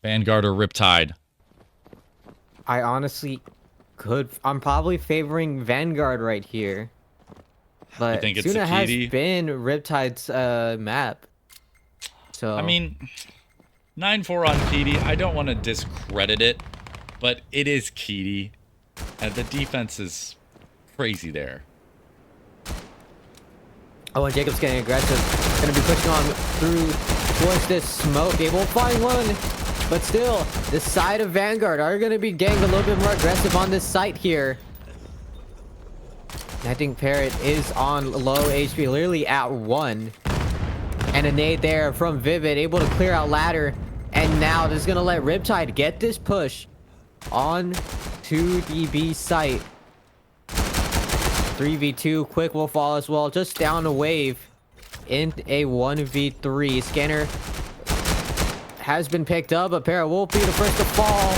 Vanguard or Riptide? I honestly could. I'm probably favoring Vanguard right here. But You think it's Suna has Sakiti? been Riptide's map. So I mean, 9-4 on Kitty. I don't want to discredit it, but it is Kitty. And the defense is crazy there. oh, and Jacob's getting aggressive. Gonna be pushing on through towards this smoke. They will find one. But still, the side of Vanguard are gonna be getting a little bit more aggressive on this site here. I think Parrot is on low HP, literally at 1. And a nade there from Vivid, able to clear out ladder. And now this is gonna let Riptide get this push on to the B site. 3v2, Quick will fall as well, just down a wave in a 1v3. Scanner has been picked up, but Parrot will be the first to fall.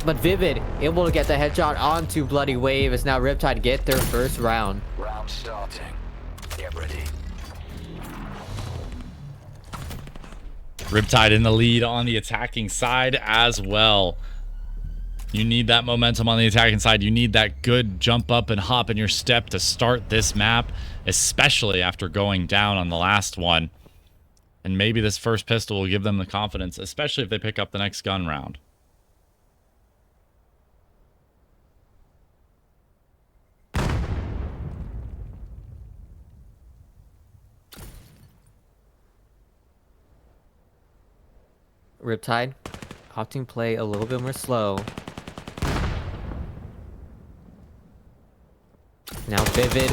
But Vivid able to get the headshot onto Bloody Wave as now Riptide get their first round. Round starting. Get ready. Riptide in the lead on the attacking side as well. You need that momentum on the attacking side. You need that good jump up and hop in your step to start this map, especially after going down on the last one. And maybe this first pistol will give them the confidence, especially if they pick up the next gun round. Riptide opting play a little bit more slow. Now Vivid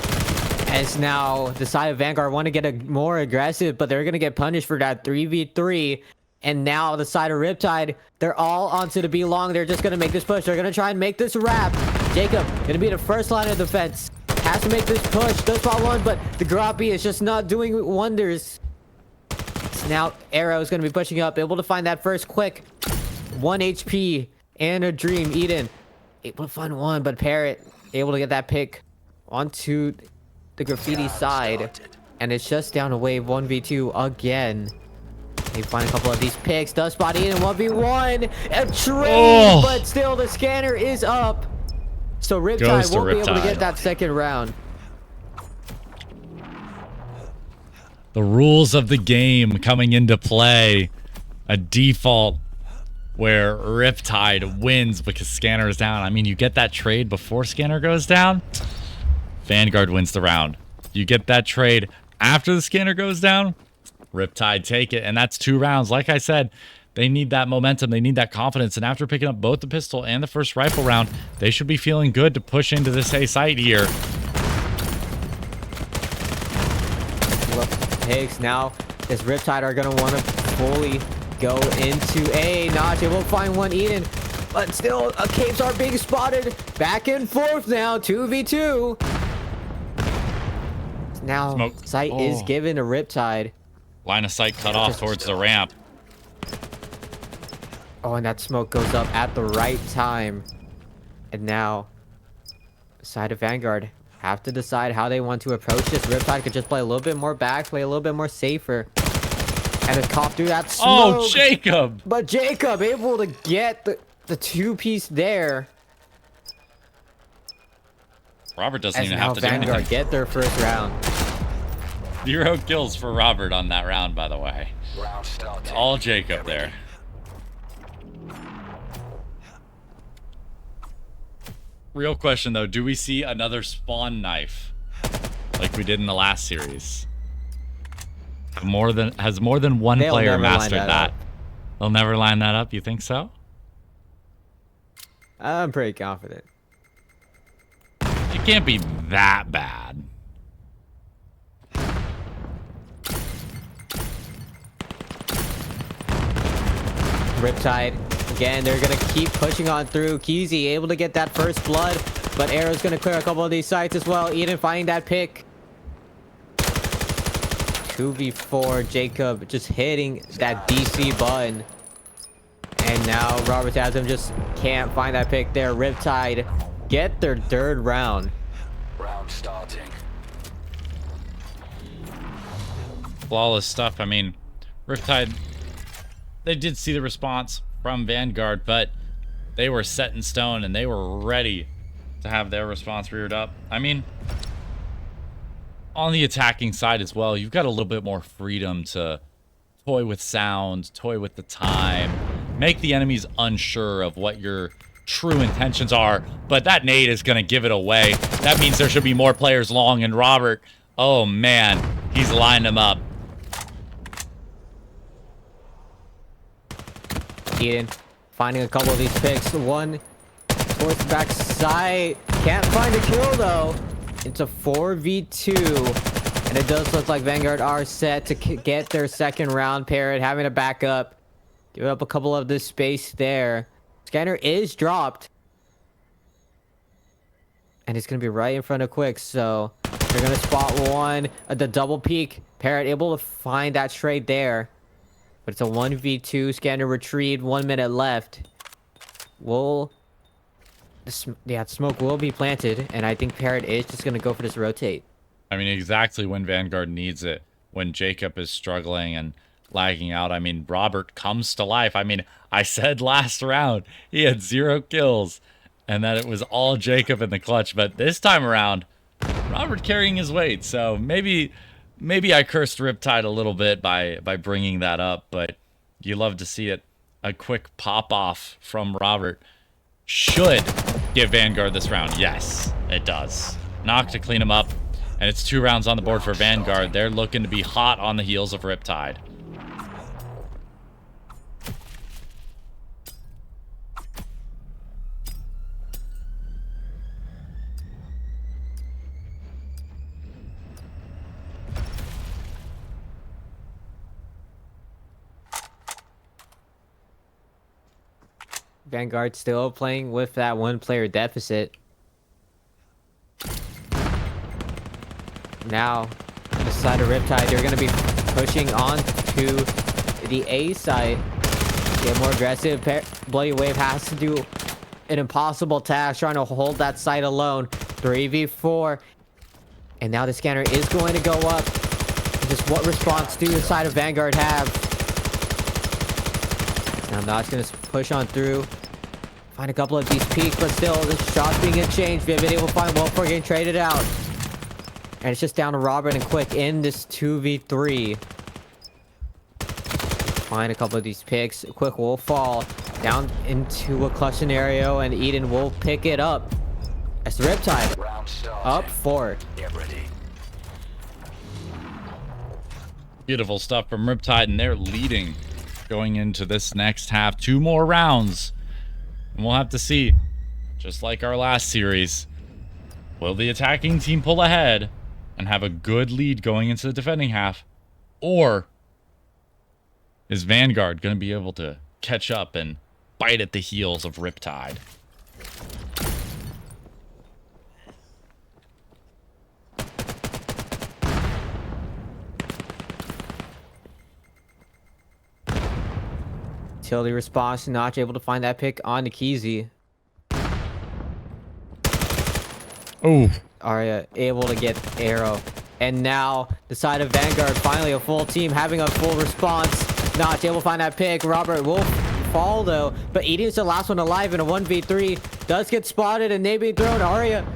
as now the side of Vanguard want to get more aggressive, but they're gonna get punished for that 3v3. And now the side of Riptide, they're all onto the B long. They're just gonna make this push. They're gonna try and make this wrap. Jacob gonna be the first line of defense. Has to make this push. Does spot one, but the Groppy is just not doing wonders. Now Arrow is going to be pushing up, able to find that first Quick. 1 HP and a Dream. Eden able to find one, but Parrot able to get that pick onto the Graffiti side. And it's just down a wave 1v2 again. They find a couple of these picks. Does spot Eden 1v1. A trade, but still the scanner is up. So Riptide won't be able to get that second round. The rules of the game coming into play. A default where Riptide wins because Scanner is down. I mean, you get that trade before Scanner goes down, Vanguard wins the round. You get that trade after the Scanner goes down, Riptide take it. And that's 2 rounds. Like I said, they need that momentum. They need that confidence. And after picking up both the pistol and the first rifle round, they should be feeling good to push into this A site here. Higgs now this Riptide are gonna want to fully go into A. Notch will find one Eden, but still capes are being spotted. Back and forth now, 2v2. Now Smoke. sight is given to Riptide. Line of sight cut off towards the ramp. Oh, and that smoke goes up at the right time. And now side of Vanguard have to decide how they want to approach this. Riptide could just play a little bit more back, play a little bit more safer. And a cop through that smoke. Oh, Jacob! But Jacob able to get the 2-piece there. Robert doesn't As even now have to do Vanguard anything. get their first round. 0 kills for Robert on that round, by the way. Round starting. All Jacob there. Real question though, do we see another spawn knife like we did in the last series? Has more than one player mastered that? They'll never line that up, you think so? I'm pretty confident. It can't be that bad. Riptide, again, they're going to keep pushing on through. Keezy able to get that first blood, but Arrow's going to clear a couple of these sites as well. Eden finding that pick. 2v4, Jacob just hitting that DC button. And now Robert Tasm just can't find that pick there. Riptide get their 3rd round. Round starting. Flawless stuff. I mean, Riptide, they did see the response from Vanguard, but they were set in stone and they were ready to have their response reared up. I mean, on the attacking side as well, you've got a little bit more freedom to toy with sound, toy with the time, make the enemies unsure of what your true intentions are, but that nade is going to give it away. That means there should be more players long, and Robert, oh man, he's lined them up. Eden finding a couple of these picks. One towards the back side. Can't find a kill though. It's a 4v2. And it does look like Vanguard are set to get their second round. Parrot having to back up. Give up a couple of this space there. Scanner is dropped. And it's going to be right in front of Quick. So they're going to spot one. The double peek. Parrot able to find that trade there. But it's a 1v2. Scanner retrieved. 1 minute left. Smoke will be planted. And I think Parrot is just going to go for this rotate. I mean, exactly when Vanguard needs it. When Jacob is struggling and lagging out. I mean, Robert comes to life. I mean, I said last round he had 0 kills. And that it was all Jacob in the clutch. But this time around, Robert carrying his weight. So maybe I cursed RIPTIDE a little bit by bringing that up, but you love to see it. A quick pop-off from Robert should give Vanguard this round. Yes, it does. Knock to clean him up, and it's 2 rounds on the board for Vanguard. They're looking to be hot on the heels of RIPTIDE. Vanguard still playing with that 1-player deficit. Now, the side of RIPTIDE, they're going to be pushing on to the A side. Get more aggressive. Bloody Wave has to do an impossible task trying to hold that side alone. 3v4. And now the scanner is going to go up. Just what response do the side of Vanguard have? Now Notch going to push on through. Find a couple of these peaks, but still, the shots being exchanged. Vivid able to find Wolford getting traded out. And it's just down to Robert and Quick in this 2v3. Find a couple of these picks. Quick will fall down into a clutch scenario, and Eden will pick it up. As RIPTIDE up 4. Get ready. Beautiful stuff from RIPTIDE, and they're leading going into this next half. 2 more rounds. And we'll have to see, just like our last series, will the attacking team pull ahead and have a good lead going into the defending half? Or is Vanguard going to be able to catch up and bite at the heels of RIPTIDE? Utility response, not able to find that pick on Nikizi. Oh, Arya able to get arrow. And now the side of Vanguard, finally a full team having a full response. Not able to find that pick. Robert will fall though, but Eden's the last one alive in a 1v3. Does get spotted and they being thrown. Arya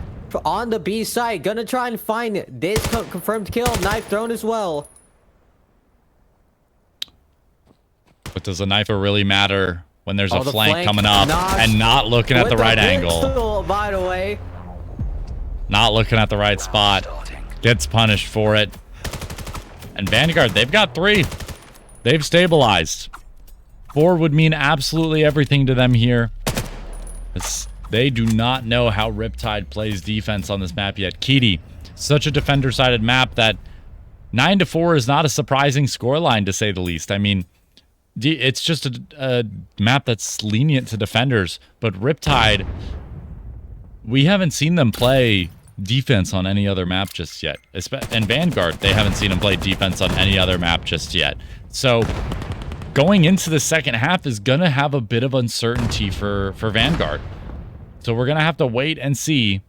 on the B side, gonna try and find this confirmed kill. Knife thrown as well. but does a knife really matter when there's a the flank coming up and not looking at the right angle? By the way, not looking at the right spot. Gets punished for it. And Vanguard, they've got 3. They've stabilized. 4 would mean absolutely everything to them here. They do not know how RIPTIDE plays defense on this map yet. Kitty, such a defender-sided map that 9-4 is not a surprising scoreline, to say the least. I mean, it's just a map that's lenient to defenders. But RIPTIDE, we haven't seen them play defense on any other map just yet. And Vanguard, they haven't seen them play defense on any other map just yet. So going into the second half is going to have a bit of uncertainty for Vanguard. So we're going to have to wait and see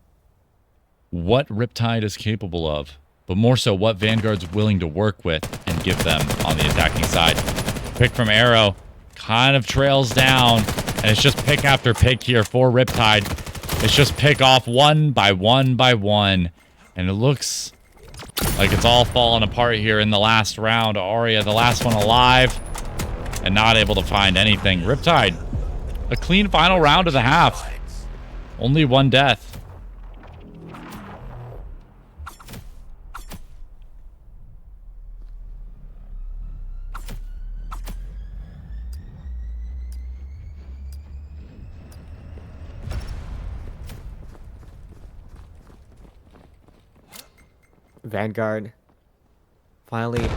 what RIPTIDE is capable of, but more so what Vanguard's willing to work with and give them on the attacking side. Pick from Arrow. kind of trails down, and it's just pick after pick here for RIPTIDE. It's just pick off one by one by one, and it looks like it's all falling apart here in the last round. Aria, the last one alive, and not able to find anything. RIPTIDE, a clean final round of the half. Only one death. Vanguard finally,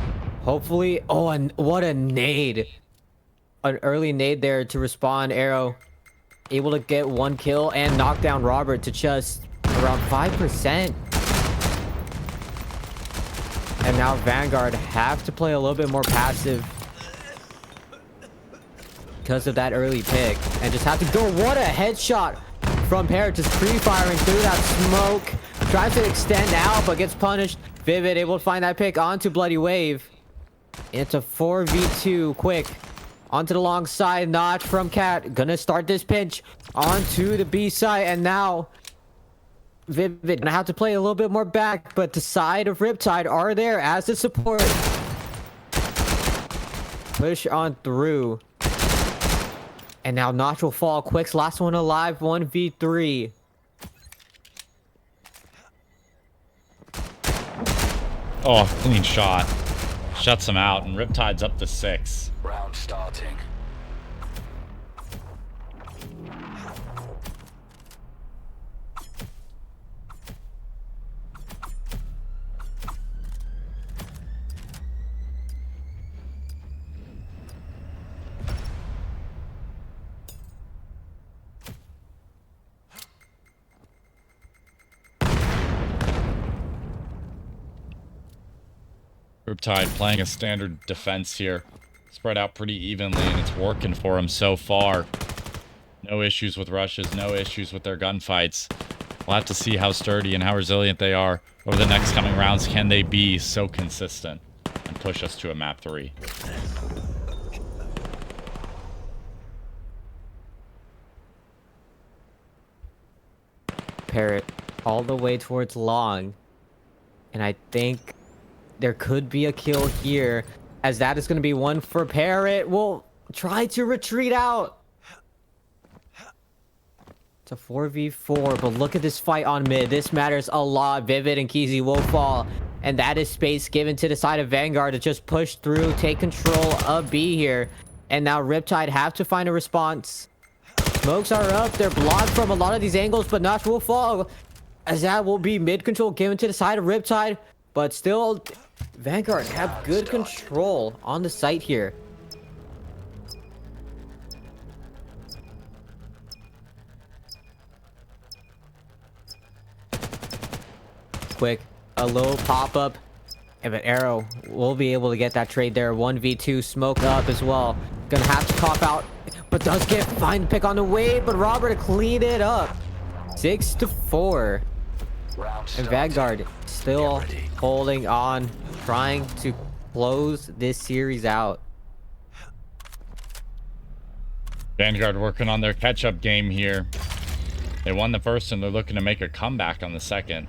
hopefully. Oh, and what a nade. An early nade there to respawn. Arrow able to get one kill and knock down Robert to just around 5%. And now Vanguard have to play a little bit more passive because of that early pick, and just have to go. What a headshot from Parrot, just pre-firing through that smoke. Tries to extend out, but gets punished. Vivid able to find that pick onto Bloody Wave. It's a 4v2 quick. Onto the long side, notch from Cat. Gonna start this pinch onto the B side, and now Vivid gonna have to play a little bit more back, but the side of RIPTIDE are there as the support. Push on through. And now Notch will fall. Quick's last one alive, 1v3. Oh, clean shot. Shuts him out, and RIPTIDE's up to 6. Round starting. RIPTIDE playing a standard defense here. Spread out pretty evenly, and it's working for him so far. No issues with rushes, no issues with their gunfights. We'll have to see how sturdy and how resilient they are over the next coming rounds. Can they be so consistent and push us to a map 3? Parrot all the way towards long, and I think there could be a kill here, as that is going to be one for Parrot. Will try to retreat out. It's a 4v4, but look at this fight on mid. This matters a lot. Vivid and Keezy will fall, and that is space given to the side of Vanguard to just push through, take control of B here. And now RIPTIDE have to find a response. Smokes are up. They're blocked from a lot of these angles, but Notch will fall, as that will be mid control given to the side of RIPTIDE. But still, Vanguard have good control on the site here. Quick, a little pop-up, and an Arrow will be able to get that trade there. 1v2, smoke up as well. Gonna have to cough out, but does find the pick on the way, but Robert cleaned it up. 6-4. And Vanguard still holding on, trying to close this series out. Vanguard working on their catch-up game here. They won the first, and they're looking to make a comeback on the second.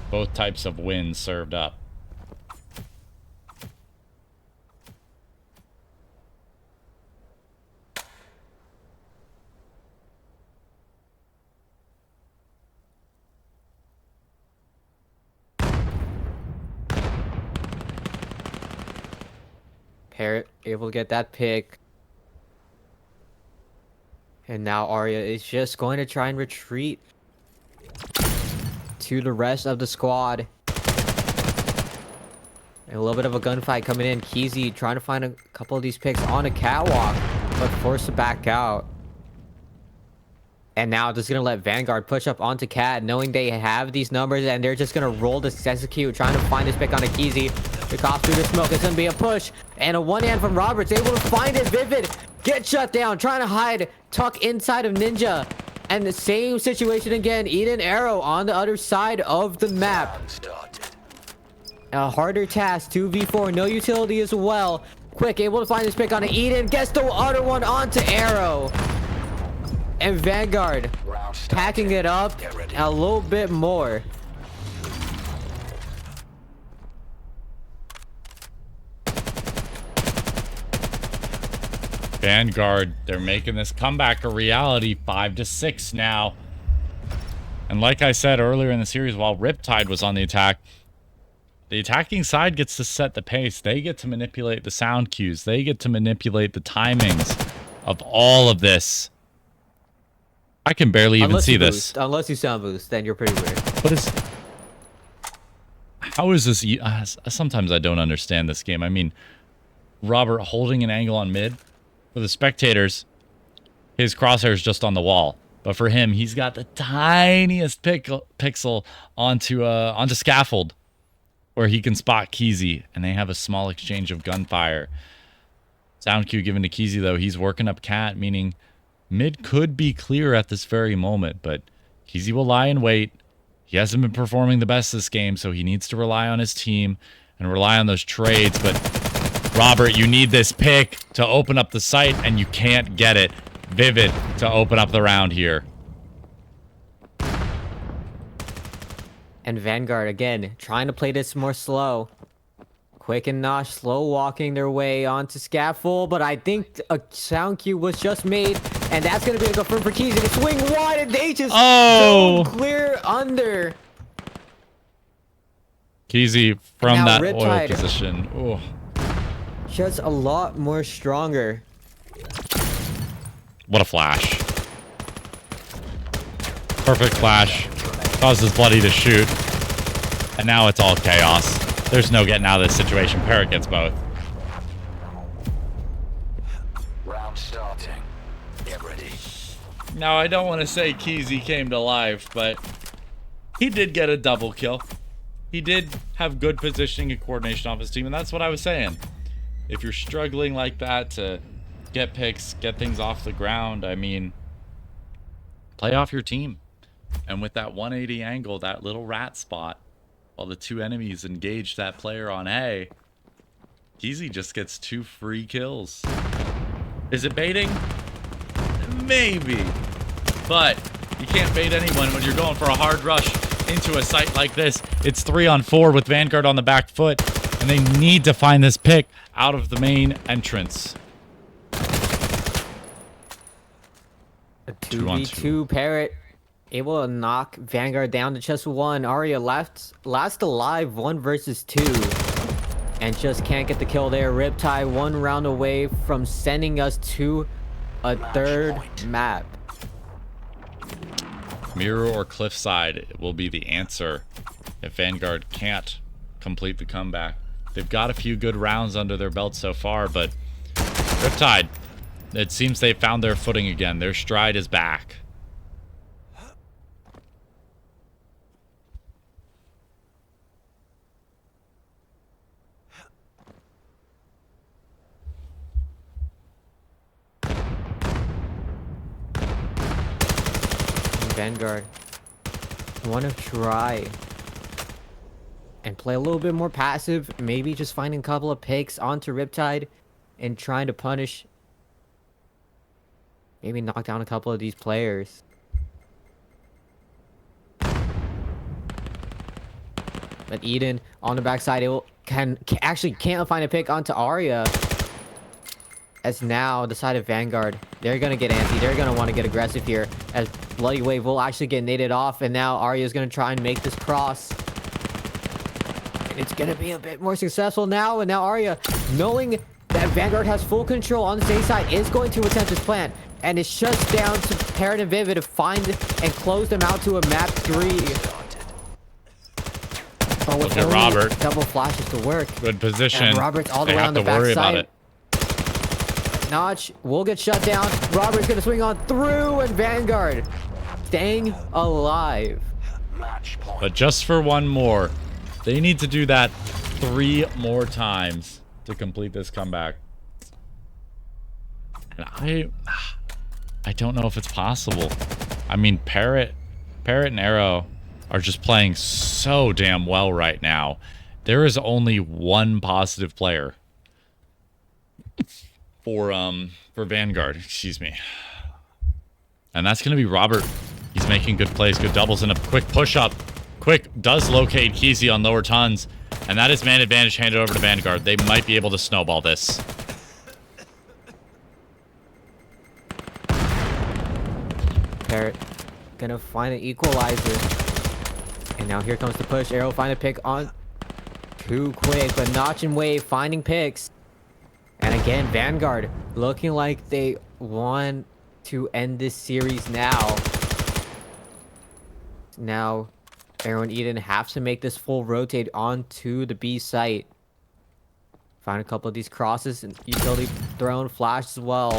Both types of wins served up. Parrot able to get that pick. And now Arya is just going to try and retreat to the rest of the squad. And a little bit of a gunfight coming in. Keezy trying to find a couple of these picks on a catwalk, but forced to back out. And now just gonna let Vanguard push up onto Cat, knowing they have these numbers, and they're just gonna roll this execute, trying to find this pick on a Keezy. The cops through the smoke. It's gonna be a push, and a one-hand from Roberts, able to find it. Vivid get shut down, trying to hide, tuck inside of Ninja. And the same situation again. Eden Arrow on the other side of the map. A harder task, 2v4, no utility as well. Quick, able to find this pick on Eden. Gets the other one onto Arrow. And Vanguard Round starting. packing it up Get ready. a little bit more. Vanguard, they're making this comeback a reality. 5-6 now. And like I said earlier in the series, while RIPTIDE was on the attack, the attacking side gets to set the pace. They get to manipulate the sound cues. They get to manipulate the timings of all of this. I can barely even see this. Unless you sound boost, then you're pretty weird. What is... How is this... Sometimes I don't understand this game. I mean, Robert holding an angle on mid. For the spectators, his crosshair is just on the wall. But for him, he's got the tiniest pixel onto scaffold, where he can spot Keezy, and they have a small exchange of gunfire. Sound cue given to Keezy, though. He's working up cat, meaning mid could be clear at this very moment, but Keezy will lie in wait. He hasn't been performing the best this game, so he needs to rely on his team and rely on those trades. But Robert, you need this pick to open up the site, and you can't get it. Vivid to open up the round here. And Vanguard, again, trying to play this more slow. Quick and Nosh slow walking their way onto scaffold, but I think a sound cue was just made, and that's going to be a confirm for Keezy to swing wide, and they just don't clear under. Keezy from that oil RIPTIDE. position. Oh. Just a lot more stronger. What a flash. Perfect flash. Causes Bloody to shoot. And now it's all chaos. There's no getting out of this situation. Parrot gets both. Round starting. Get ready. Now, I don't want to say Keezy came to life, but he did get a double kill. He did have good positioning and coordination off his team, and that's what I was saying. If you're struggling like that to get picks, get things off the ground, I mean, play off your team. And with that 180 angle, that little rat spot, while the two enemies engage that player on A, Keezy just gets 2 free kills. Is it baiting? Maybe. But you can't bait anyone when you're going for a hard rush into a site like this. It's 3-on-4 with Vanguard on the back foot, and they need to find this pick out of the main entrance. A 2v2 Parrot able to knock Vanguard down to just 1. Arya last alive 1 versus 2. And just can't get the kill there. RIPTIDE 1 round away from sending us to a third map. Mirror or cliffside will be the answer if Vanguard can't complete the comeback. They've got a few good rounds under their belt so far, but RIPTIDE, it seems they've found their footing again. Their stride is back. Vanguard, I want to try and play a little bit more passive, maybe just finding a couple of picks onto RIPTIDE and trying to punish, maybe knock down a couple of these players. But Eden on the backside, actually can't find a pick onto Arya. As now the side of Vanguard, they're gonna get antsy. They're gonna want to get aggressive here. As Bloody Wave will actually get naded off, and now Arya's gonna try and make this cross. And it's gonna be a bit more successful now. And now Arya, knowing that Vanguard has full control on the safe side, is going to attempt his plan. And it's just down to Parrot and Vivid to find and close them out to a map 3. But with Look at Robert. Double flashes to work. Good position. And Robert's all the They way have on the to worry about backside. it. Notch will get shut down. Robert's gonna swing on through, and Vanguard staying alive. Match point. But just for one more. They need to do that 3 more times to complete this comeback. And I don't know if it's possible. I mean, Parrot and Arrow are just playing so damn well right now. There is only one positive player. for Vanguard, excuse me. And that's going to be Robert. He's making good plays, good doubles, and a quick push-up. Quick does locate Keezy on lower tons. And that is man advantage handed over to Vanguard. They might be able to snowball this. Parrot gonna find an equalizer. And now here comes the push. Arrow find a pick on. Too quick, but Notch and Wave finding picks. And again, Vanguard looking like they want to end this series now. Now, Arrow and Eden have to make this full rotate onto the B site. Find a couple of these crosses and utility thrown flash as well.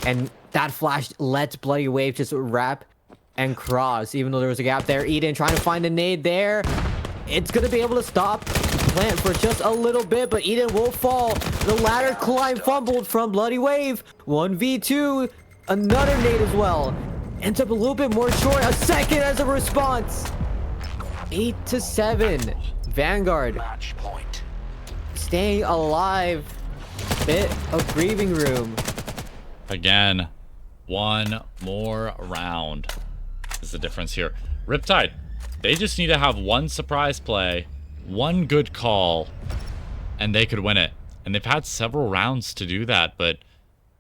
And that flash lets Bloody Wave just wrap and cross, even though there was a gap there. Eden trying to find a nade there. It's going to be able to stop Plant for just a little bit, but Eden will fall. The ladder climb fumbled from Bloody Wave. 1v2. Another nade as well. Ends up a little bit more short. A second as a response. 8-7. Vanguard Match point. staying alive. Bit of breathing room. Again, one more round is the difference here. RIPTIDE, they just need to have one surprise play, one good call, and they could win it. And they've had several rounds to do that, but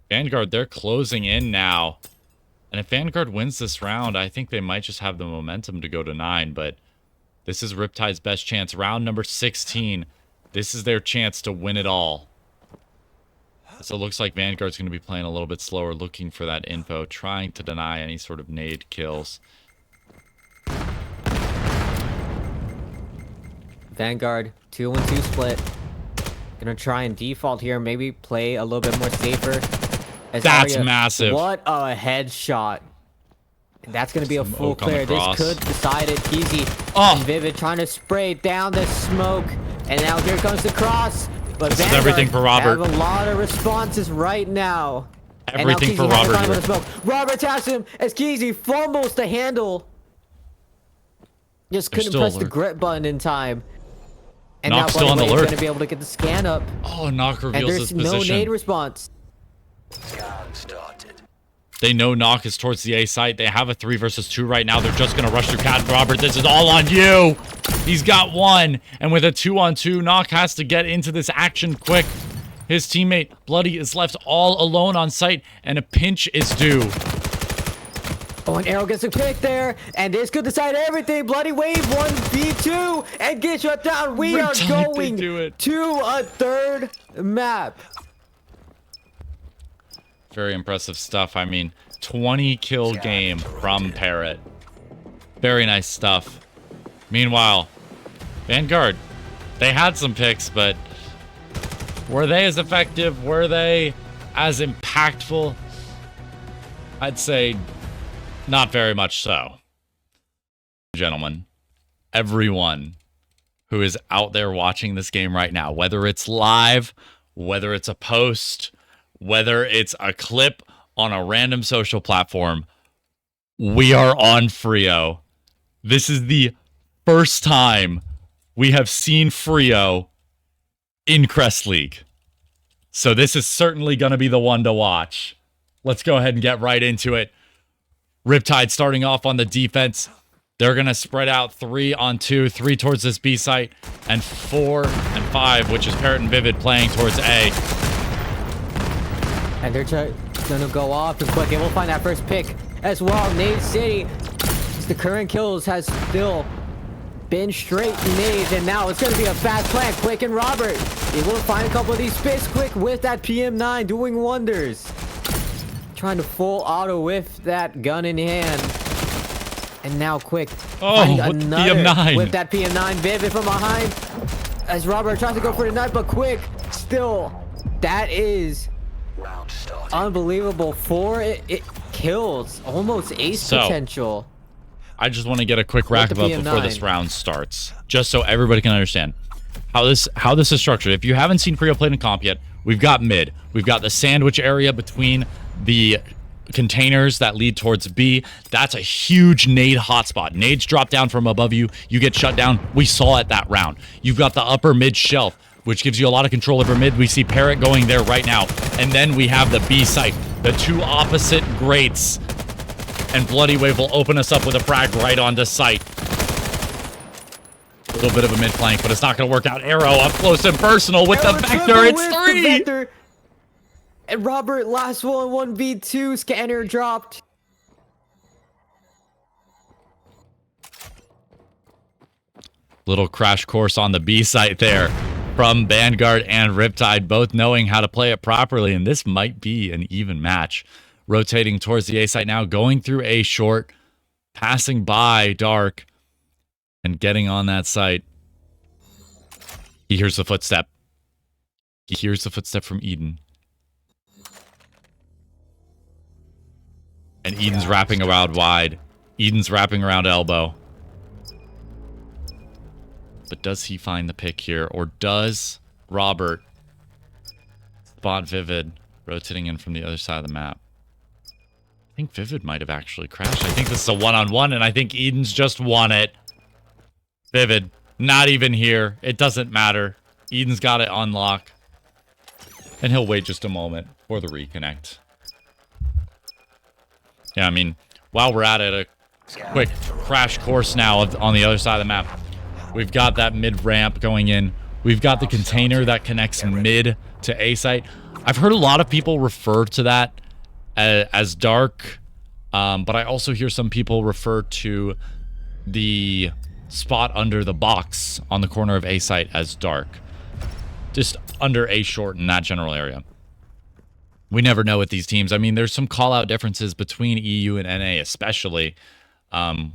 Vanguard, they're closing in now. And if Vanguard wins this round, I think they might just have the momentum to go to 9, but this is RIPTIDE's best chance. Round number 16. This is their chance to win it all. So it looks like Vanguard's going to be playing a little bit slower, looking for that info, trying to deny any sort of nade kills. Vanguard 2-1-2 split. Gonna try and default here, maybe play a little bit more safer. As That's Arya, massive. What a headshot. And that's gonna be a full Smoke on the clear. This cross. could decide it. Keezy Oh. and Vivid trying to spray down the smoke. And now here comes the cross. But This is Vanguard everything for Robert. have a lot of responses right now. Everything and for now Keezy has Robert time here. on the smoke. Robert taps him as Keezy fumbles the handle. Just They're couldn't still press the alert. grip button in time. And Knock's now still on the Bloody Wave's alert. gonna be able to get the scan up. Oh, Knock And reveals there's his no position. nade response. Scan started. They know Knock is towards the A site. They have a 3 versus 2 right now. They're just going to rush through Cat. Robert, this is all on you. He's got 1. And with a 2-on-2, Knock has to get into this action quick. His teammate, Bloody, is left all alone on site, and a pinch is due. Oh, and Arrow gets a pick there. And this could decide everything. Bloody Wave 1v2 and get shut down. We are RIPTIDE, they going do it. to a third map. Very impressive stuff. I mean, 20 kill game from Parrot. Very nice stuff. Meanwhile, Vanguard, they had some picks, but were they as effective? Were they as impactful? I'd say not very much so. Gentlemen, everyone who is out there watching this game right now, whether it's live, whether it's a post, whether it's a clip on a random social platform, we are on Frio. This is the first time we have seen Frio in Crest League. So this is certainly going to be the one to watch. Let's go ahead and get right into it. RIPTIDE starting off on the defense. They're going to spread out 3-on-2, 3 towards this B site, and 4 and 5, which is Parrot and Vivid playing towards A. And they're gonna go off and quick. And we'll find that first pick as well. Nade City. The current kills has still been straight nades. And now it's gonna be a fast plan. Quick and Robert. He will find a couple of these spits quick with that PM9 doing wonders. Trying to full auto with that gun in hand. And now quick. Oh, finding with the another PM9. with that PM9. Vivid from behind. As Robert tries to go for the knife, but quick. Still, that is Round started. unbelievable. 4 it kills, almost ace So, potential. I just want to get a quick rack the up before PM9. this round starts, just so everybody can understand how this is structured. If you haven't seen Frio played in comp yet, we've got mid. We've got the sandwich area between the containers that lead towards B. That's a huge nade hotspot. Nades drop down from above you. You get shut down. We saw it that round. You've got the upper mid shelf which gives you a lot of control over mid. We see Parrot going there right now. And then we have the B site, the two opposite grates. And Bloody Wave will open us up with a frag right onto site. A little bit of a mid flank, but it's not going to work out. Arrow up close and personal with the Vector. It's 3! And Robert, last one, 1v2. Scanner dropped. Little crash course on the B site there from Vanguard and Riptide, both knowing how to play it properly, and this might be an even match. Rotating towards the A site now, going through A short, passing by Dark, and getting on that site. He hears the footstep. He hears the footstep from Eden. And Eden's wrapping around wide. Eden's wrapping around elbow. But does he find the pick here? Or does Robert spot Vivid rotating in from the other side of the map? I think Vivid might have actually crashed. I think this is a one-on-one, and I think Eden's just won it. Vivid, not even here. It doesn't matter. Eden's got it on lock. And he'll wait just a moment for the reconnect. Yeah, I mean, while we're at it, a quick crash course now on the other side of the map. We've got that mid ramp going in. We've got the container that connects mid to A site. I've heard a lot of people refer to that as dark, but I also hear some people refer to the spot under the box on the corner of A site as dark. Just under A short in that general area. We never know with these teams. I mean, there's some call-out differences between EU and NA, especially.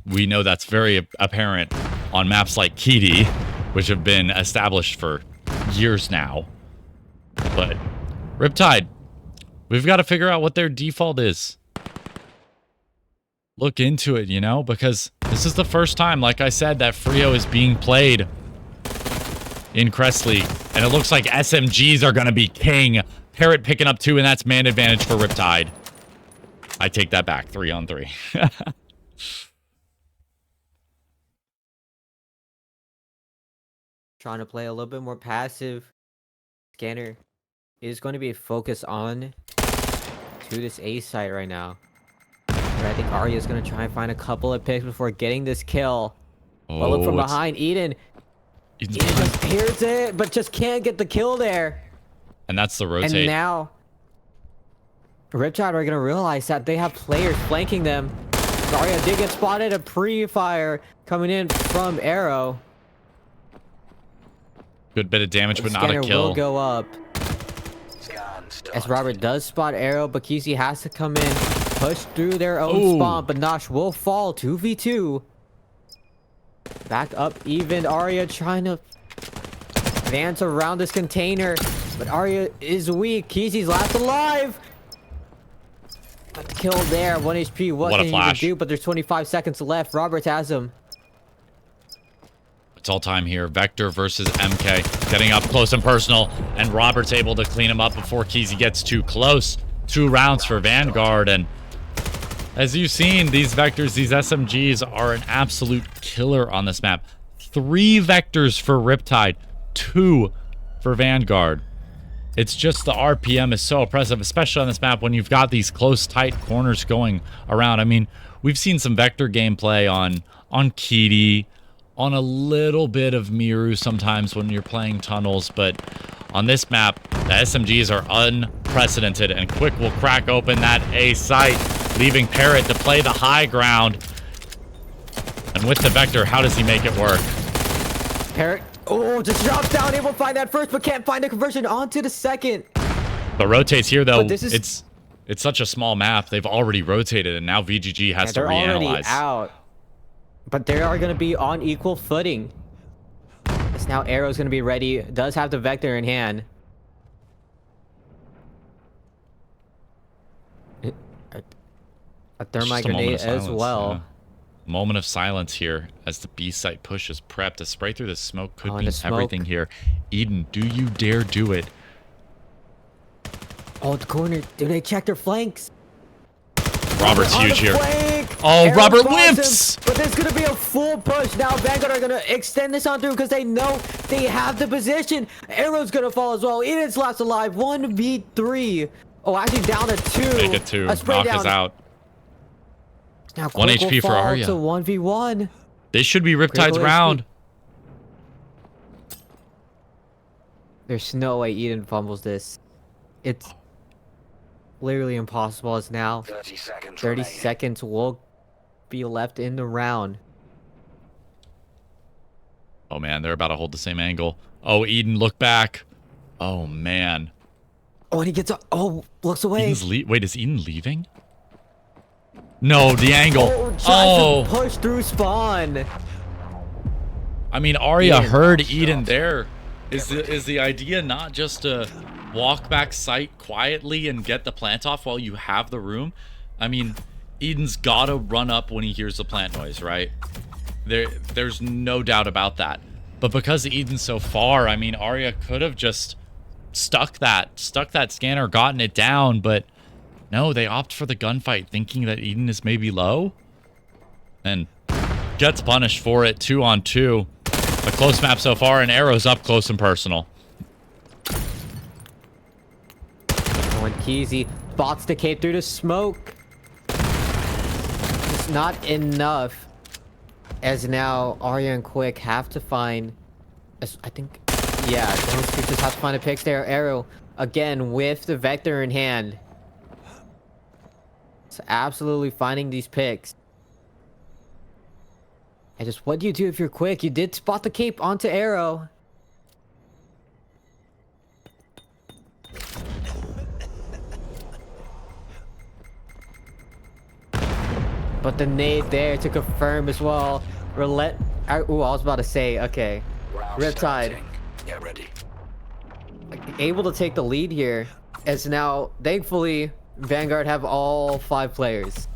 We know that's very apparent on maps like Kitty, which have been established for years now. But Riptide, we've got to figure out what their default is. Look into it, you know, because this is the first time, like I said, that Frio is being played in Crest League. And it looks like SMGs are going to be king. Parrot picking up 2, and that's man advantage for Riptide. I take that back. 3-on-3. Trying to play a little bit more passive. Scanner is going to be focused on to this A site right now. But I think Arya is going to try and find a couple of picks before getting this kill. Oh, but look from behind. Eden just hears it, but just can't get the kill there. And that's the rotate. And now, Riptide are going to realize that they have players flanking them. Arya did get spotted. A pre-fire coming in from Arrow. Good bit of damage, but not a Scanner kill. Will go up. As Robert does spot Arrow, but Kesey has to come in, push through their own spawn, but Nosh will fall 2v2. Back up even. Arya trying to advance around this container, but Arya is weak. Kesey's last alive. Got the kill there. 1 HP. What can he even do? But there's 25 seconds left. Robert has him. It's all time here. Vector versus MK. Getting up close and personal. And Robert's able to clean him up before Kesey gets too close. 2 rounds for Vanguard. And as you've seen, these Vectors, these SMGs are an absolute killer on this map. 3 Vectors for Riptide. 2 for Vanguard. It's just the RPM is so oppressive, especially on this map when you've got these close, tight corners going around. I mean, we've seen some Vector gameplay on Kitty, on a little bit of Miru sometimes when you're playing tunnels, but on this map, the SMGs are unprecedented, and Quick will crack open that A site, leaving Parrot to play the high ground. And with the Vector, how does he make it work? Parrot, just drops down, able to find that first, but can't find the conversion onto the second. But rotates here, though. It's such a small map. They've already rotated, and now VGG has to reanalyze. They're already out. But they are going to be on equal footing. As now Arrow's going to be ready. Does have the Vector in hand. A thermite grenade as well. Yeah. Moment of silence here as the B site pushes prep to spray through the smoke. Could be everything here. Eden, do you dare do it? Oh, the corner. Do they check their flanks? Robert's huge here. Flank. Oh, Arrow Robert follows whiffs! him, but there's gonna be a full push. Now Vanguard are gonna extend this on through because they know they have the position. Arrow's gonna fall as well. Eden's last alive. 1v3. Oh, actually down to 2. Make it 2. A spray Knock down. us out. Now 1 Quick will HP for fall Arya. to 1v1. This should be Riptide's Critical round. There's no way Eden fumbles this. It's literally impossible as now. 30 seconds 30 remaining. seconds will be left in the round. Oh, man. They're about to hold the same angle. Oh, Eden, look back. Oh, man. Oh, and he gets up. Oh, looks away. Wait, is Eden leaving? No, the angle. Oh, tries to Oh. push through spawn. I mean, Arya Eden. heard Eden there. Is the idea not just to walk back site quietly and get the plant off while you have the room? I mean, Eden's gotta run up when he hears the plant noise, right? There's no doubt about that. But because Eden's so far, I mean, Arya could have just stuck that scanner, gotten it down, but no, they opt for the gunfight, thinking that Eden is maybe low, and gets punished for it. 2 on 2. A close map so far, and Arrow's up close and personal. Oh, and Keezy spots the cape through the smoke. It's not enough. As now Arya and Quick have to find, I think, yeah, those two just have to find a pick there. Arrow again with the vector in hand. It's absolutely finding these picks. And just what do you do if you're Quick? You did spot the cape onto Arrow. But the nade there to confirm as well. Ooh, I was about to say, okay. Round Riptide starting. Get ready. able to take the lead here. As now, thankfully, Vanguard have all 5 players.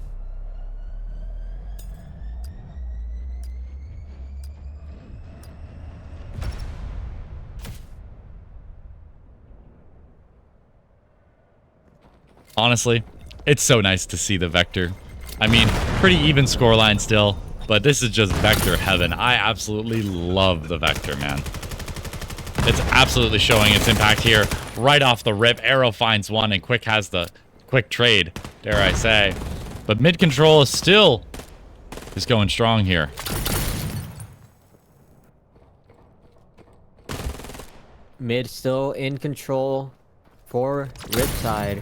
Honestly, it's so nice to see the Vector. I mean, pretty even scoreline still, but this is just Vector heaven. I absolutely love the Vector, man. It's absolutely showing its impact here. Right off the rip, Arrow finds one, and Quick has the quick trade, dare I say. But mid control is still going strong here. Mid still in control for Riptide.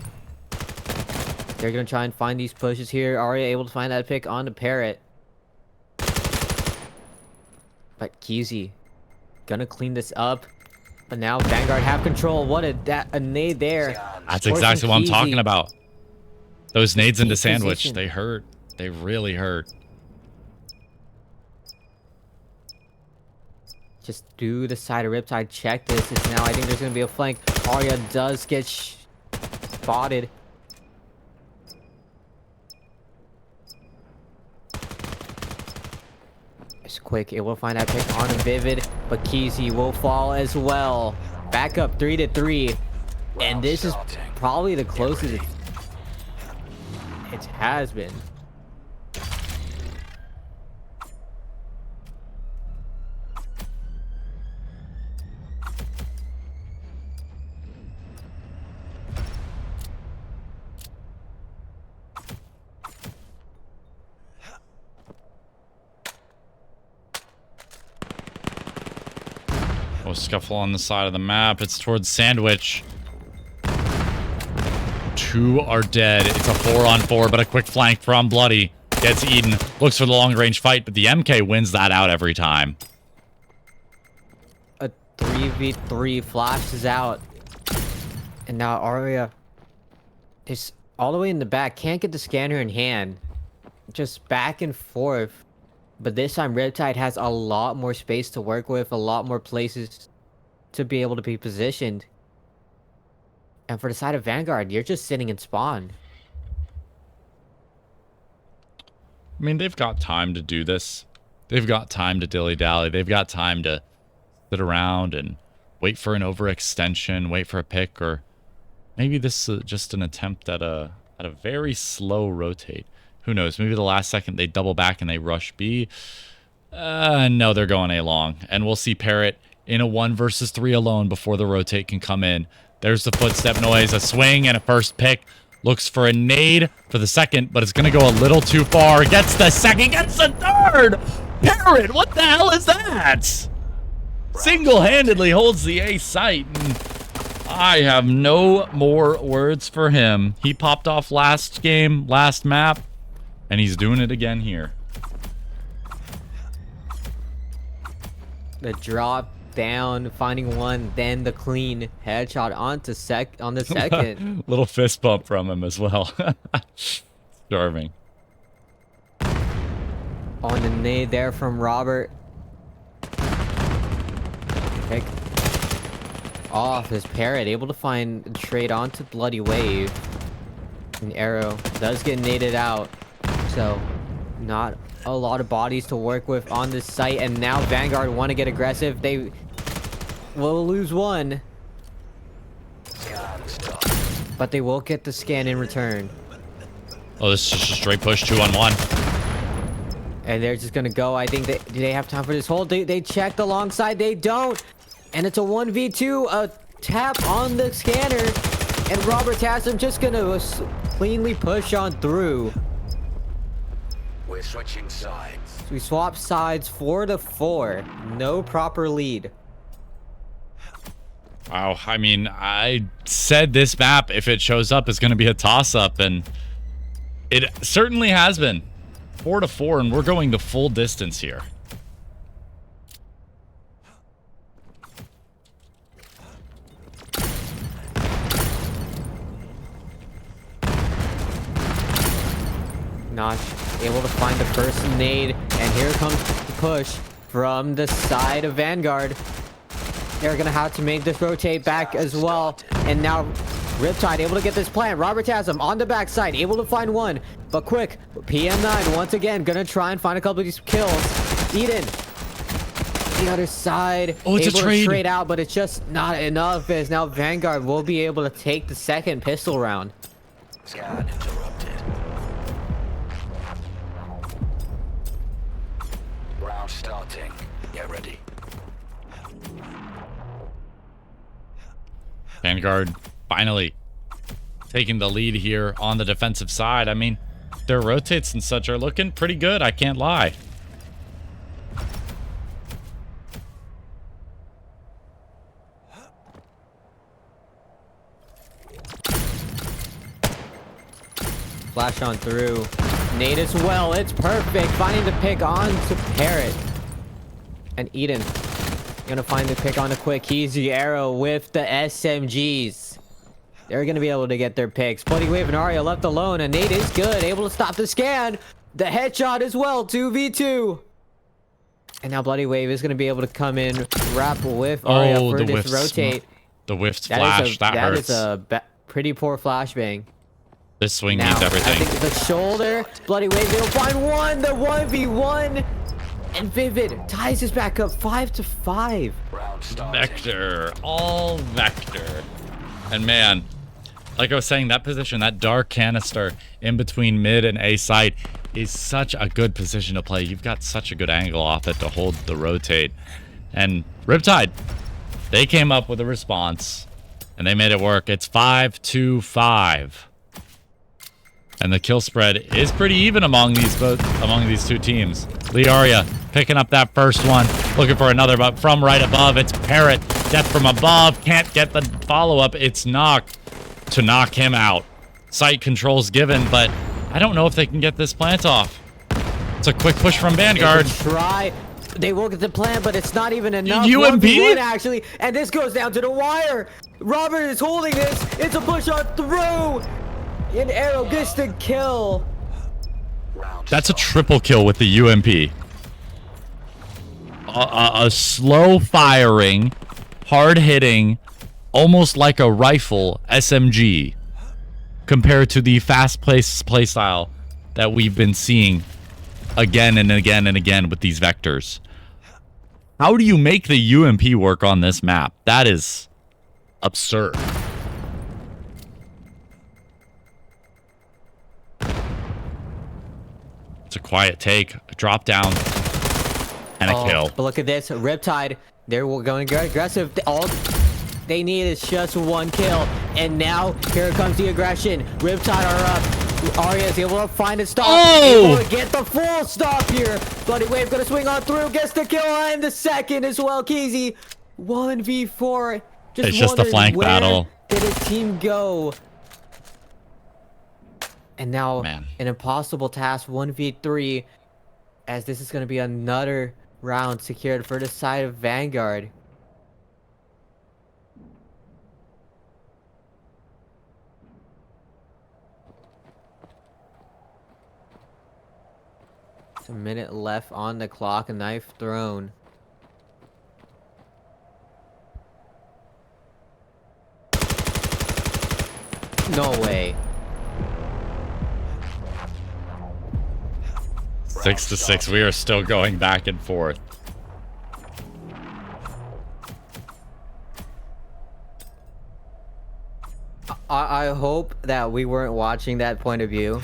They're going to try and find these pushes here. Arya able to find that pick on the Parrot. But Keezy gonna clean this up. But now Vanguard have control. What a nade there. That's exactly what I'm talking about. Those nades into Deep sandwich, position. they hurt. They really hurt. Just do the side of Riptide. Check this. It's now, I think there's going to be a flank. Arya does get spotted. It's Quick. It will find that pick on a Vivid. But Keezy will fall as well. Back up 3-3. And this is probably the closest it has been. Oh, scuffle on the side of the map. It's towards Sandwich. 2 are dead. It's a 4-on-4, but a quick flank from Bloody. Gets Eden. Looks for the long-range fight, but the MK wins that out every time. A 3v3 flashes out. And now Arya is all the way in the back. Can't get the scanner in hand. Just back and forth. But this time Riptide has a lot more space to work with. A lot more places to be able to be positioned. And for the side of Vanguard, you're just sitting in spawn. I mean, they've got time to do this. They've got time to dilly-dally. They've got time to sit around and wait for an overextension, wait for a pick, or maybe this is just an attempt at a very slow rotate. Who knows? Maybe the last second they double back and they rush B. No, they're going A long. And we'll see Parrot in a 1 versus 3 alone before the rotate can come in. There's the footstep noise, a swing, and a first pick. Looks for a nade for the second, but it's going to go a little too far. Gets the second, gets the third! Parrot, what the hell is that? Single-handedly holds the A site. And I have no more words for him. He popped off last game, last map, and he's doing it again here. The drop down, finding one, then the clean headshot on the second. Little fist bump from him as well. Starving. On the nade there from Robert. Pick off his Parrot, able to find a trade onto Bloody Wave. An arrow does get naded out, so not a lot of bodies to work with on this site. And now Vanguard want to get aggressive. They will lose one, but they will get the scan in return. Oh, this is just a straight push 2-on-1. And they're just gonna go. I think do they have time for this hold? They checked alongside. They don't. And it's a 1v2. A tap on the scanner. And Robert Tassim just gonna cleanly push on through. We're switching sides. So we swap sides 4-4. No proper lead. Wow, I mean, I said this map, if it shows up, is going to be a toss-up, and it certainly has been. 4-4, and we're going the full distance here. Not able to find the first nade, and here comes the push from the side of Vanguard. They're gonna have to make this rotate back as well. And now RIPTIDE able to get this plant. Robert Tassim on the backside, able to find one. But quick, PM9 once again gonna try and find a couple of these kills. Eden, the other side, oh, it's able a trade. to trade out, but it's just not enough, as now Vanguard will be able to take the second pistol round. Scan interrupted. Round starting. Get ready. Vanguard finally taking the lead here on the defensive side. I mean, their rotates and such are looking pretty good, I can't lie. Flash on through. Nade as well. It's perfect. Finding the pick on to Parrot. And Eden gonna find the pick on the quick easy arrow with the SMGs. They're gonna be able to get their picks. Bloody Wave and Arya left alone, and Nate is good, able to stop the scan. The headshot as well, 2v2. And now Bloody Wave is gonna be able to come in, wrap with Arya for this rotate. The whiffed flash, that hurts. That is a pretty poor flashbang. This swing Now, needs everything. I think the shoulder, Bloody Wave, they'll find one, the 1v1. And Vivid ties us back up 5-5. Round starting. Vector, all Vector. And man, like I was saying, that position, that dark canister in between mid and A site is such a good position to play. You've got such a good angle off it to hold the rotate. And RIPTIDE, they came up with a response and they made it work. It's 5-5. And the kill spread is pretty even among these two teams. Liaria picking up that first one, looking for another, but from right above, it's Parrot. Death from above, can't get the follow-up. It's Knock to knock him out. Site controls given, but I don't know if they can get this plant off. It's a quick push from Vanguard. They will get the plant, but it's not even enough. UMP? 1v1 actually, and this goes down to the wire. Robert is holding this. It's a push on through. An arrow gets the kill. That's a triple kill with the UMP. A slow firing, hard hitting, almost like a rifle SMG compared to the fast paced playstyle that we've been seeing again and again and again with these vectors. How do you make the UMP work on this map? That is absurd. It's a quiet take, a drop down, and a kill. But look at this, Riptide. They're going to get aggressive. All they need is just one kill. And now, here comes the aggression. Riptide are up. Arya is able to find a stop. Oh! Able to get the full stop here. Bloody Wave gonna swing on through. Gets the kill and the second as well. Keezy, 1v4. It's just a flank battle. Did his team go? And now, Man. an impossible task, 1v3, as this is going to be another round secured for the side of Vanguard. It's a minute left on the clock, a knife thrown. No way. 6-6. We are still going back and forth. I hope that we weren't watching that point of view.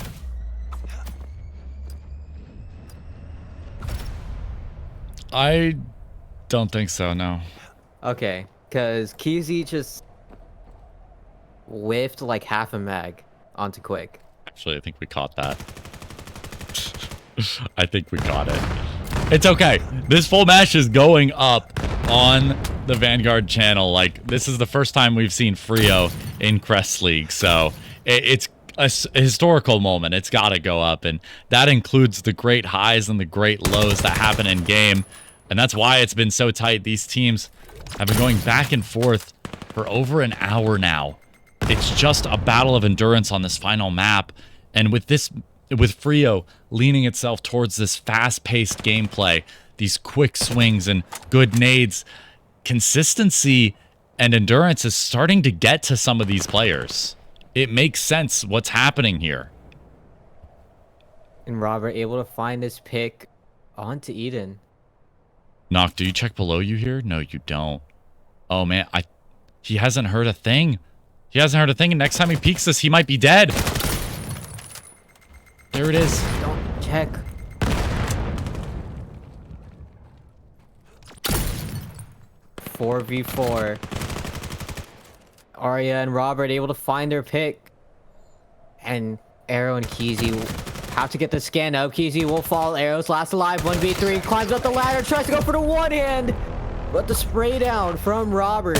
I don't think so, no. Okay, because Keezy just whiffed like half a mag onto Quick. Actually, I think we caught that. I think we caught it. It's okay. This full match is going up on the Vanguard channel. Like, this is the first time we've seen Frio in Crest League, so it's a historical moment. It's got to go up, and that includes the great highs and the great lows that happen in game, and that's why it's been so tight. These teams have been going back and forth for over an hour now. It's just a battle of endurance on this final map, and with Frio leaning itself towards this fast-paced gameplay, these quick swings and good nades, consistency and endurance is starting to get to some of these players. It makes sense what's happening here. And Robert able to find his pick onto Eden. Nock, do you check below you here? No, you don't. Oh man, he hasn't heard a thing. He hasn't heard a thing, and next time he peeks us, he might be dead. There it is. Don't check. Four v 4. Arya and Robert able to find their pick. And Arrow and Keezy have to get the scan up. Keezy will fall. Arrow's last alive. 1v3. Climbs up the ladder. Tries to go for the one hand. But the spray down from Robert.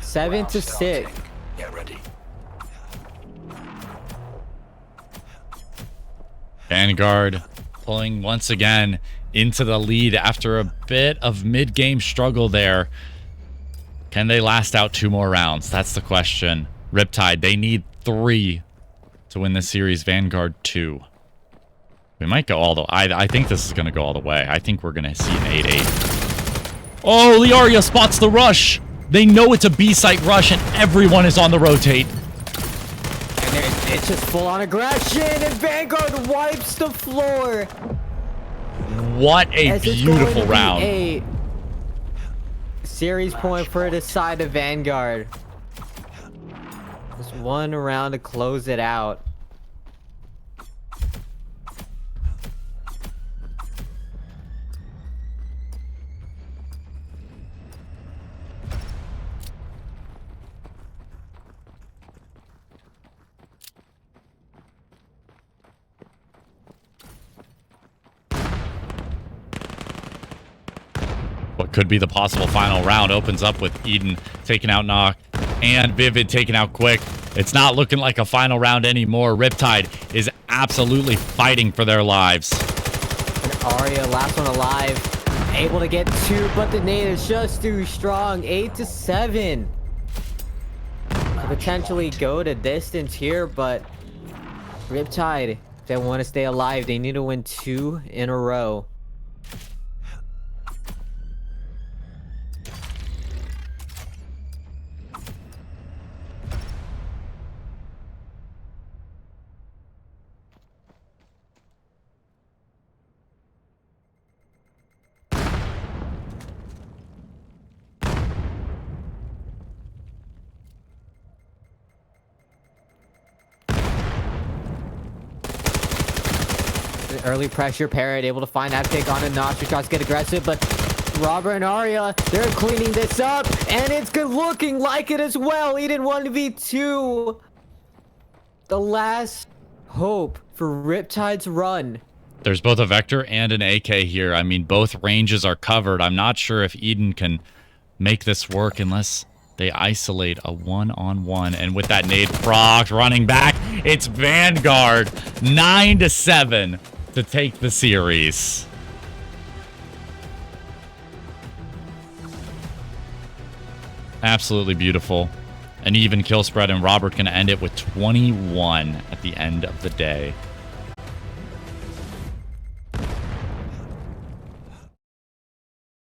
7-6. Get ready. Vanguard pulling once again into the lead after a bit of mid-game struggle there. Can they last out 2 more rounds? That's the question. Riptide, they need 3 to win this series. Vanguard 2. We might go all the... I think this is going to go all the way. I think we're going to see an 8-8. Oh, Liaria spots the rush. They know it's a B-site rush, and everyone is on the rotate. And it's just full-on aggression, and Vanguard wipes the floor. What a beautiful round. A series point for the side of Vanguard. Just one round to close it out. What could be the possible final round opens up with Eden taking out Nock and Vivid taking out Quick. It's not looking like a final round anymore. Riptide is absolutely fighting for their lives. And Arya, last one alive, able to get 2, but the nade is just too strong. 8-7. Potentially go to distance here, but Riptide, if they want to stay alive, they need to win 2 in a row. early pressure. Parrot able to find that pick on a notch. He tries to get aggressive, but Robert and Arya, they're cleaning this up, and it's good looking like it as well. Eden 1v2. The last hope for Riptide's run. There's both a Vector and an AK here. I mean, both ranges are covered. I'm not sure if Eden can make this work unless they isolate a one-on-one. And with that nade proc running back, it's Vanguard 9-7 to take the series. Absolutely beautiful. An even kill spread, and Robert can end it with 21 at the end of the day.